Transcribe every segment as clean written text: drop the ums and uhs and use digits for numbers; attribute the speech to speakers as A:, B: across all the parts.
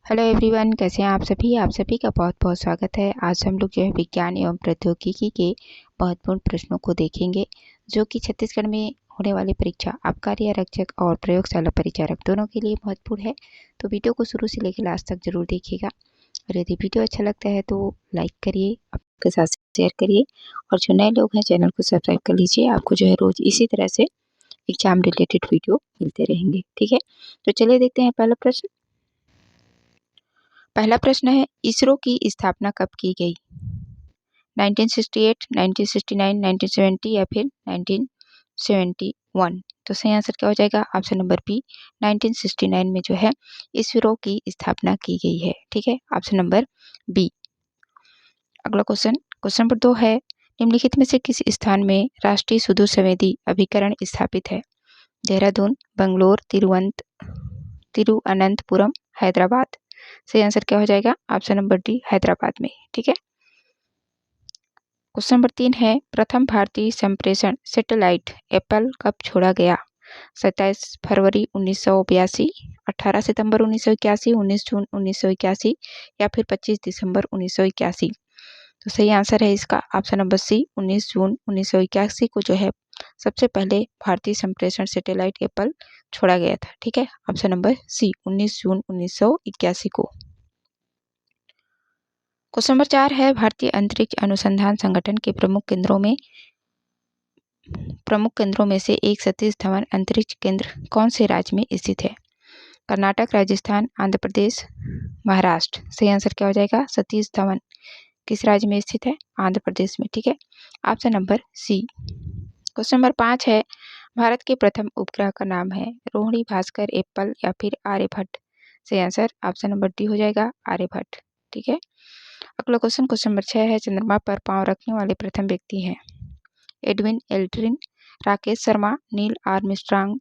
A: Hello everyone, कैसे हैं आप सभी का बहुत बहुत स्वागत है। आज हम लोग जो है विज्ञान एवं प्रौद्योगिकी के महत्वपूर्ण प्रश्नों को देखेंगे, जो कि छत्तीसगढ़ में होने वाली परीक्षा आबकारी आरक्षक और प्रयोगशाला परिचारक दोनों के लिए महत्वपूर्ण है। तो वीडियो को शुरू से लेकर लास्ट तक जरूर देखिएगा, और यदि वीडियो अच्छा लगता है तो लाइक करिए, आपके साथ शेयर करिए, और जो नए लोग हैं चैनल को सब्सक्राइब कर लीजिए। आपको जो है रोज इसी तरह से एग्जाम रिलेटेड वीडियो मिलते रहेंगे। ठीक है, तो चलिए देखते हैं पहला प्रश्न। पहला प्रश्न है, इसरो की स्थापना कब की गई? 1968, 1969, 1970 या फिर 1971? तो सही आंसर क्या हो जाएगा? ऑप्शन नंबर बी, 1969 में जो है इसरो की स्थापना की गई है। ठीक है, ऑप्शन नंबर बी। अगला क्वेश्चन, क्वेश्चन नंबर 2 है, निम्नलिखित में से किस स्थान में राष्ट्रीय सुदूर संवेदी अभिकरण स्थापित है? देहरादून, बंगलोर, तिरुअनंतपुरम, हैदराबाद? सही आंसर क्या हो जाएगा? ऑप्शन नंबर डी, हैदराबाद में। ठीक है, क्वेश्चन नंबर 3 है, प्रथम भारतीय संप्रेषण सैटेलाइट एप्पल कब छोड़ा गया? 27 फरवरी 1982, 18 सितंबर 1981, 19 जून 1981 या फिर 25 दिसंबर 1981? तो सही आंसर है इसका ऑप्शन नंबर सी, 19 जून 1981 को जो है सबसे पहले भारतीय संप्रेषण सैटेलाइट एप्पल छोड़ा गया था। ठीक है, ऑप्शन नंबर सी, 19 जून 1981 को। क्वेश्चन नंबर 4 है, भारतीय अंतरिक्ष अनुसंधान संगठन के प्रमुख केंद्रों में से एक सतीश धवन अंतरिक्ष केंद्र कौन से राज्य में स्थित है? कर्नाटक, राजस्थान, आंध्र प्रदेश, महाराष्ट्र? सही आंसर क्या हो जाएगा? सतीश धवन किस राज्य में स्थित है? आंध्र प्रदेश में। ठीक है, option number C. Question number 5 है, भारत के प्रथम उपग्रह का नाम है रोहिणी, भास्कर, एप्पल या फिर आर्यभट्ट? सही आंसर ऑप्शन नंबर डी हो जाएगा, आर्यभट्ट। ठीक है, अगला क्वेश्चन, क्वेश्चन नंबर 6 है, चंद्रमा पर पांव रखने वाले प्रथम व्यक्ति हैं Edwin Aldrin, Rakesh Sharma, Neil Armstrong,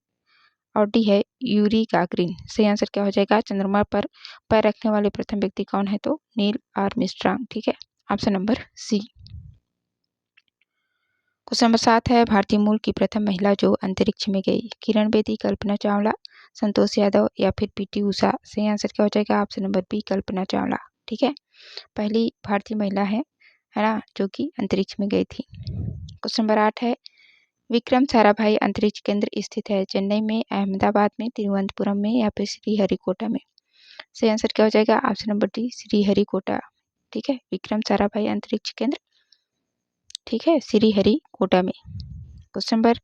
A: और डी है यूरी गागरिन? सही आंसर क्या हो जाएगा? चंद्रमा पर पैर रखने वाले प्रथम व्यक्ति कौन है? तो नील आर्मस्ट्रांग। ठीक है, option number C. Question number 7 है, भारतीय मूल की प्रथम महिला जो अंतरिक्ष में गई? किरण बेदी, कल्पना चावला, संतोष यादव या फिर पीटी उषा? सही आंसर क्या हो जाएगा? Option number B, Kalpana Chawla. ठीक है, पहली भारतीय महिला है ना, जो कि अंतरिक्ष में गई थी। क्वेश्चन नंबर 8 है, विक्रम साराभाई अंतरिक्ष केंद्र स्थित है चेन्नई में, अहमदाबाद में, तिरुवनंतपुरम में या फिर श्रीहरिकोटा में? सही आंसर क्या हो जाएगा? Option number D, Sriharikota. ठीक है, विक्रम साराभाई अंतरिक्ष केंद्र, ठीक है, श्रीहरिकोटा में। क्वेश्चन नंबर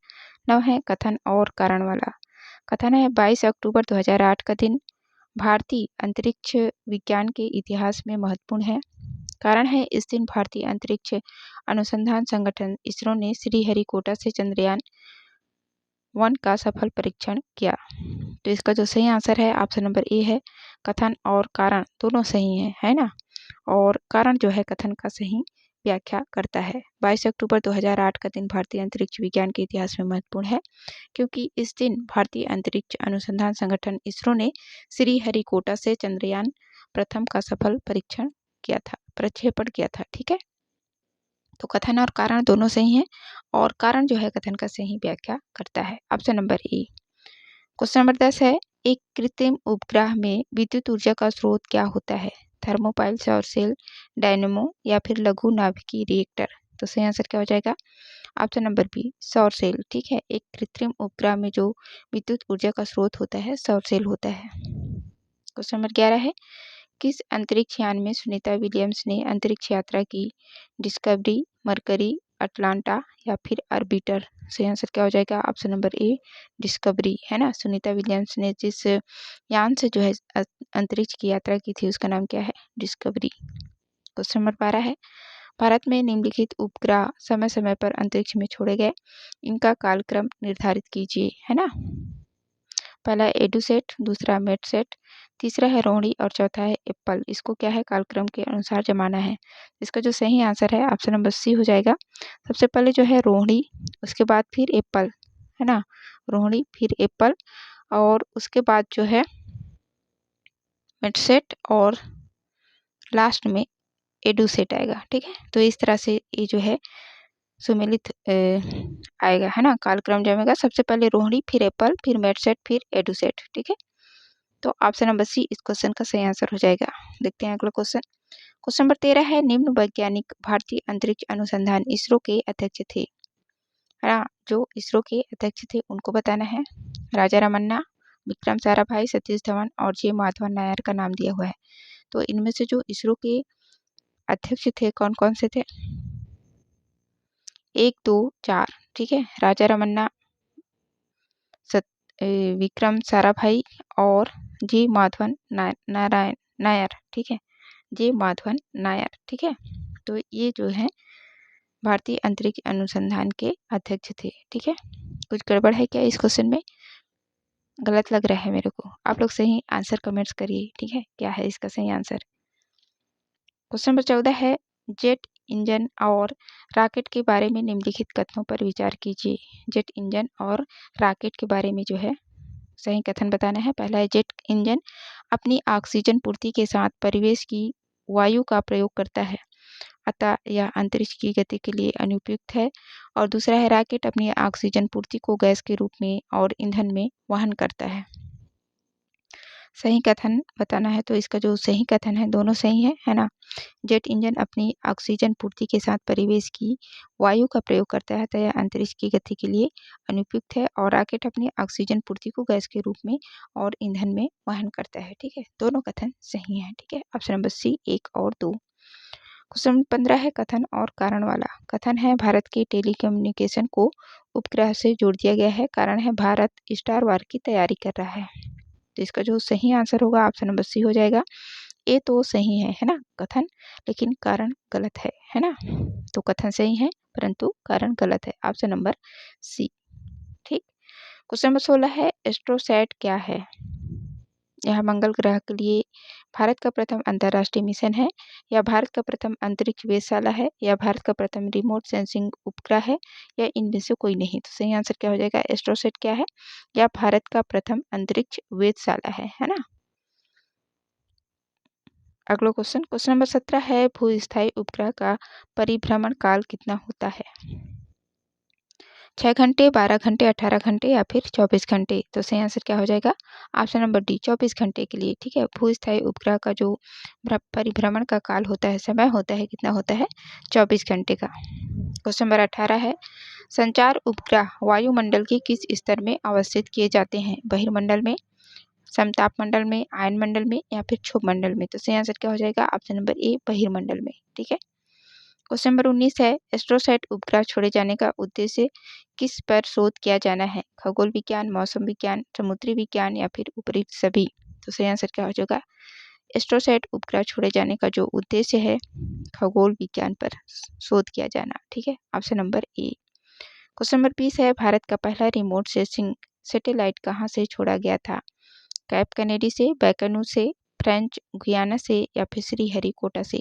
A: 9 है, कथन और कारण वाला। कथन है, 22 अक्टूबर 2008 का दिन भारतीय अंतरिक्ष विज्ञान के इतिहास में महत्वपूर्ण है। कारण है, इस दिन भारतीय अंतरिक्ष अनुसंधान संगठन इसरो ने श्रीहरिकोटा से चंद्रयान 1 का सफल परीक्षण किया। तो इसका जो सही आंसर है ऑप्शन नंबर ए है, कथन और कारण दोनों सही है ना। और कारण जो है कथन का सही व्याख्या करता है। 22 अक्टूबर 2008 का दिन भारतीय अंतरिक्ष विज्ञान के इतिहास में महत्वपूर्ण है, क्योंकि इस दिन भारतीय अंतरिक्ष अनुसंधान संगठन इसरो ने श्रीहरिकोटा से चंद्रयान प्रथम का सफल प्रक्षेपण किया था। ठीक है, तो कथन और कारण दोनों सही हैं, और कारण जो है कथन का सही व्याख्या करता है। Option number A. Question number 10 है, एक कृत्रिम उपग्रह में विद्युत ऊर्जा का स्रोत क्या होता है? थर्मोपाइल, सौर सेल, डायनेमो या फिर लघु नाभिकीय रिएक्टर? तो सही आंसर क्या हो जाएगा? ऑप्शन नंबर बी, सौर सेल। ठीक है, एक कृत्रिम उपग्रह में जो विद्युत ऊर्जा का स्रोत होता है सौर सेल होता है। क्वेश्चन नंबर 11 है, किस अंतरिक्ष यान में सुनीता विलियम्स ने अंतरिक्ष यात्रा की? डिस्कवरी, मरकरी, अटलांटा या फिर ऑर्बिटर? सही आंसर क्या हो जाएगा? ऑप्शन नंबर ए, डिस्कवरी, है ना। सुनीता विलियम्स ने जिस यान से जो है अंतरिक्ष की यात्रा की थी उसका नाम क्या है? डिस्कवरी। क्वेश्चन नंबर 12 है, भारत में निम्नलिखित उपग्रह समय समय पर अंतरिक्ष में छोड़े गए, इनका कालक्रम निर्धारित कीजिए, है ना। पहला है एडुसेट, दूसरा मेटसेट, तीसरा है रोहिणी और चौथा है एप्पल। इसको क्या है? कालक्रम के अनुसार जमाना है। इसका जो सही आंसर है ऑप्शन नंबर सी हो जाएगा। सबसे पहले जो है रोहिणी, उसके बाद फिर एप्पल, है ना। रोहिणी फिर एप्पल, और उसके बाद जो है मेटसेट, और लास्ट में एडुसेट आएगा। ठीक है, तो इस तरह से ये जो है सुमेलित आएगा, है ना। कालक्रम जमेगा, सबसे पहले रोहिणी, फिर एप्पल, फिर मेटसेट, फिर एडुसेट। ठीक है, तो ऑप्शन नंबर सी इस क्वेश्चन का सही आंसर हो जाएगा। देखते हैं अगला क्वेश्चन। क्वेश्चन नंबर 13 है, निम्न वैज्ञानिक भारतीय अंतरिक्ष अनुसंधान इसरो के अध्यक्ष थे, है ना। जो इसरो के अध्यक्ष थे उनको बताना है। राजा रमन्ना, विक्रम साराभाई, सतीश धवन और जे माधवन नायर का नाम दिया हुआ है। तो इनमें से जो इसरो के अध्यक्ष थे कौन कौन से थे? 1, 2, 4, ठीक है। राजा रमन्ना, विक्रम साराभाई और जे माधवन नारायण नायर, ठीक है। जे माधवन नायर, ठीक है। तो ये जो है भारतीय अंतरिक्ष अनुसंधान के अध्यक्ष थे, ठीक है। कुछ गड़बड़ है क्या इस क्वेश्चन में? गलत लग रहा है मेरे को? आप लोग सही आंसर कमेंट्स करिए, ठीक है। क्या है इसका सही आंसर? क्वेश्चन नंबर 14 है, जेट इंजन और रॉकेट के बारे में निम्नलिखित कथनों पर विचार कीजिए। जेट इंजन और रॉकेट के बारे में जो है सही कथन बताना है। पहला है, जेट इंजन अपनी ऑक्सीजन पूर्ति के साथ परिवेश की वायु का प्रयोग करता है, अतः यह अंतरिक्ष की गति के लिए अनुपयुक्त है। और दूसरा है, रॉकेट अपनी ऑक्सीजन पूर्ति को गैस के रूप में और ईंधन में वहन करता है। सही कथन बताना है। तो इसका जो सही कथन है दोनों सही है ना। जेट इंजन अपनी ऑक्सीजन पूर्ति के साथ परिवेश की वायु का प्रयोग करता है, तो यह अंतरिक्ष की गति के लिए अनुपयुक्त है। और रॉकेट अपनी ऑक्सीजन पूर्ति को गैस के रूप में और ईंधन में वहन करता है, ठीक है। दोनों कथन सही है, ठीक है। ऑप्शन नंबर सी 1 और 2। क्वेश्चन 15 है, कथन और कारण वाला। कथन है, भारत के टेलीकम्युनिकेशन को उपग्रह से जोड़ दिया गया है। कारण है, भारत स्टार वार की तैयारी कर रहा है। तो इसका जो सही आंसर होगा ऑप्शन नंबर सी हो जाएगा। ये तो सही है ना कथन, लेकिन कारण गलत है ना। तो कथन सही है परंतु कारण गलत है, ऑप्शन नंबर सी, ठीक। क्वेश्चन नंबर 16 है, एस्ट्रोसैट क्या है? यह मंगल ग्रह के लिए भारत का प्रथम अंतर्राष्ट्रीय मिशन है, या भारत का प्रथम अंतरिक्ष वेधशाला है, या भारत का प्रथम रिमोट सेंसिंग उपग्रह है, या इनमें से कोई नहीं। तो सही आंसर क्या हो जाएगा? एस्ट्रोसैट क्या है? या भारत का प्रथम अंतरिक्ष वेधशाला है ना। अगला क्वेश्चन, क्वेश्चन नंबर 17 है, भूस्थायी उपग्रह का परिभ्रमण काल कितना होता है? 6 घंटे, 12 घंटे, 18 घंटे या फिर 24 घंटे। तो सही आंसर क्या हो जाएगा? ऑप्शन नंबर डी, 24 घंटे के लिए, ठीक है। भूस्थायी उपग्रह का जो परिभ्रमण का काल होता है, समय होता है, कितना होता है? 24 घंटे का। क्वेश्चन नंबर 18 है, संचार उपग्रह वायुमंडल के किस स्तर में अवस्थित किए जाते हैं? बहिर्मंडल में, समताप मंडल में, आयन मंडल में या फिर क्षोभ मंडल में। तो सही आंसर क्या हो जाएगा? ऑप्शन नंबर ए, बहिर्मंडल में, ठीक है। क्वेश्चन नंबर 19 है, एस्ट्रोसैट उपग्रह छोड़े जाने का उद्देश्य किस पर शोध किया जाना है? खगोल विज्ञान, मौसम विज्ञान, समुद्री विज्ञान या फिर उपयुक्त सभी। तो सही आंसर क्या हो जाएगा? एस्ट्रोसैट उपग्रह छोड़े जाने का जो उद्देश्य है खगोल विज्ञान पर शोध किया जाना, ठीक है। Option number A. Question number 20 है, भारत का पहला रिमोट सेंसिंग सैटेलाइट कहाँ से छोड़ा गया था? कैप कैनेडी से, बैकनू से, फ्रेंच गुयाना से या फिर श्रीहरिकोटा से।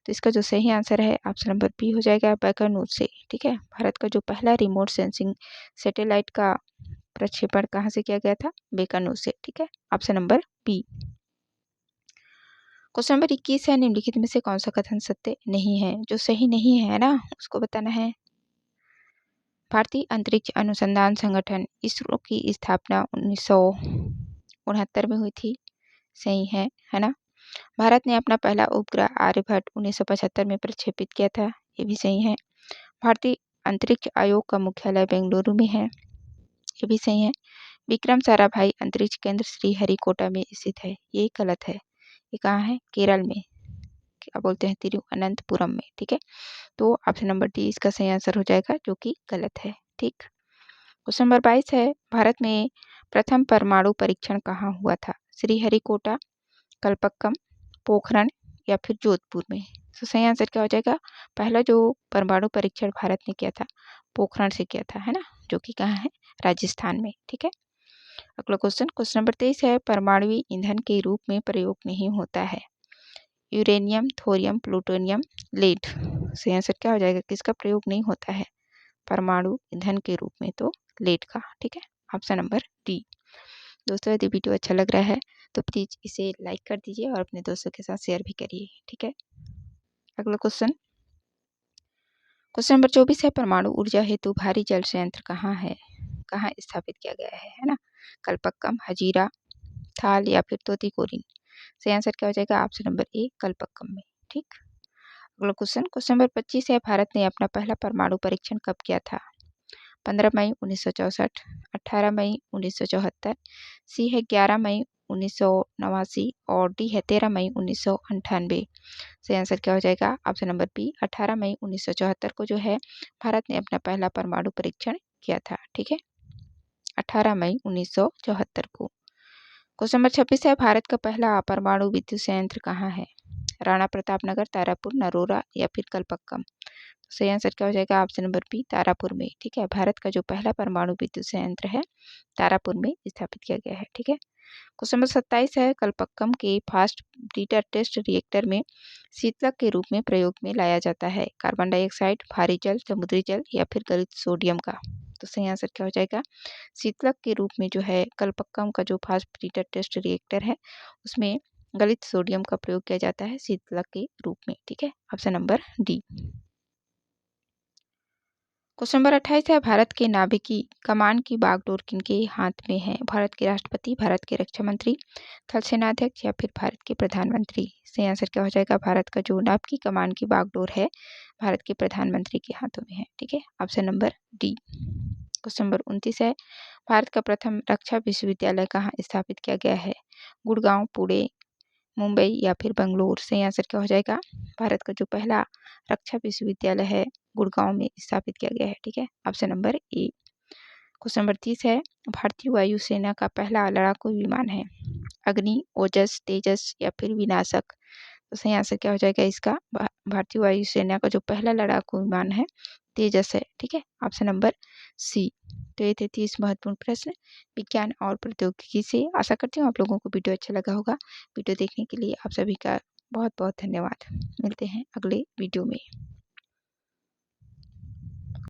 A: तो इसका जो सही आंसर है ऑप्शन नंबर बी हो जाएगा, बैकनू से, ठीक है। भारत का जो पहला रिमोट सेंसिंग सैटेलाइट का प्रक्षेपण कहाँ से किया गया था? बैकनू से, ठीक है। Option number B. Question number 21 है, निम्नलिखित में से कौन सा कथन सत्य नहीं है? जो सही नहीं है ना उसको बताना है। भारतीय अंतरिक्ष अनुसंधान संगठन इसरो की स्थापना 1969 में हुई थी। सही है ना। भारत ने अपना पहला उपग्रह आर्यभट्ट 1975 में प्रक्षेपित किया था। ये भी सही है। भारतीय अंतरिक्ष आयोग का मुख्यालय बेंगलुरु में है। ये भी सही है। विक्रम साराभाई अंतरिक्ष केंद्र श्रीहरिकोटा में स्थित है। ये गलत है। ये कहाँ है? केरल में, क्या बोलते हैं, तिरुवनंतपुरम में, ठीक है। तो ऑप्शन नंबर डी इसका सही आंसर हो जाएगा, जो कि गलत है, ठीक। क्वेश्चन नंबर 22 है, भारत में प्रथम परमाणु परीक्षण कहाँ हुआ था? श्रीहरिकोटा, कलपक्कम, पोखरण या फिर जोधपुर में। तो सही आंसर क्या हो जाएगा? पहला जो परमाणु परीक्षण भारत ने किया था पोखरण से किया था, है ना, जो कि कहाँ है? राजस्थान में, ठीक है। अगला क्वेश्चन, क्वेश्चन नंबर 23 है, परमाणु ईंधन के रूप में प्रयोग नहीं होता है? Uranium, thorium, plutonium, lead. सही आंसर क्या हो जाएगा? किसका प्रयोग नहीं होता है परमाणु ईंधन के रूप में? तो लेड का, ठीक है। Option number D. दोस्तों यदि वीडियो अच्छा लग रहा है तो प्लीज़ इसे लाइक कर दीजिए और अपने दोस्तों के साथ शेयर भी करिए, ठीक है। अगला क्वेश्चन, क्वेश्चन नंबर 24 है, परमाणु ऊर्जा हेतु भारी जल संयंत्र कहाँ है? कहाँ स्थापित किया गया है ना? कलपक्कम, हजीरा, थाल या फिर तोतिकोरिन। सही आंसर क्या हो जाएगा ऑप्शन नंबर ए कल्पक्कम में। ठीक, अगला क्वेश्चन नंबर 25 है, भारत ने अपना पहला परमाणु परीक्षण कब किया था? 15 मई 1964, 18 मई 1974, सी है 11 मई 1989 और डी है 13 मई 1998। सही आंसर क्या हो जाएगा ऑप्शन नंबर बी 18 मई 1974 को जो है भारत ने अपना पहला परमाणु परीक्षण किया था। ठीक है, 18 मई 1974 को। क्वेश्चन नंबर 26 है, भारत का पहला परमाणु विद्युत संयंत्र कहाँ है? राणा प्रताप नगर, तारापुर, नरोरा या फिर कलपक्कम। तो सही आंसर क्या हो जाएगा ऑप्शन नंबर बी तारापुर में। ठीक है, भारत का जो पहला परमाणु विद्युत संयंत्र है तारापुर में स्थापित किया गया है। ठीक है, क्वेश्चन नंबर 27 है, कलपक्कम के फास्ट ब्रीडर टेस्ट रिएक्टर में शीतलक के रूप में प्रयोग में लाया जाता है कार्बन डाइऑक्साइड, भारी जल, समुद्री जल या फिर गलित सोडियम का। तो सही आंसर क्या हो जाएगा, शीतलक के रूप में जो है कलपक्कम का जो फास्ट ब्रीडर टेस्ट रिएक्टर है उसमें गलित सोडियम का प्रयोग किया जाता है शीतलक के रूप में। ठीक है, option number D. Question number 28 है, भारत के नाभिकीय कमान की बागडोर किनके हाथ में है? भारत के राष्ट्रपति, भारत के रक्षा मंत्री, थल सेनाध्यक्ष या फिर भारत के प्रधानमंत्री। सही आंसर क्या हो जाएगा, भारत का जो नाभिकीय कमान की बागडोर है भारत के प्रधानमंत्री के हाथों में है। ठीक है, option number D. Question number 29 है, भारत का प्रथम रक्षा विश्वविद्यालय कहाँ स्थापित किया गया है? गुड़गांव, पुणे, मुंबई या फिर बंगलोर। सही आंसर क्या हो जाएगा, भारत का जो पहला रक्षा विश्वविद्यालय है गुड़गांव में स्थापित किया गया है। ठीक है, option number A. Question number 30 है, भारतीय वायुसेना का पहला लड़ाकू विमान है अग्नि, ओजस, तेजस या फिर विनाशक। तो सही आंसर क्या हो जाएगा इसका, भारतीय वायुसेना का जो पहला लड़ाकू विमान है तेजस है। ठीक है, ऑप्शन नंबर सी। तो ये थे 30 महत्वपूर्ण प्रश्न विज्ञान और प्रौद्योगिकी से। आशा करती हूँ आप लोगों को वीडियो अच्छा लगा होगा। वीडियो देखने के लिए आप सभी का बहुत बहुत धन्यवाद। मिलते हैं अगले वीडियो में।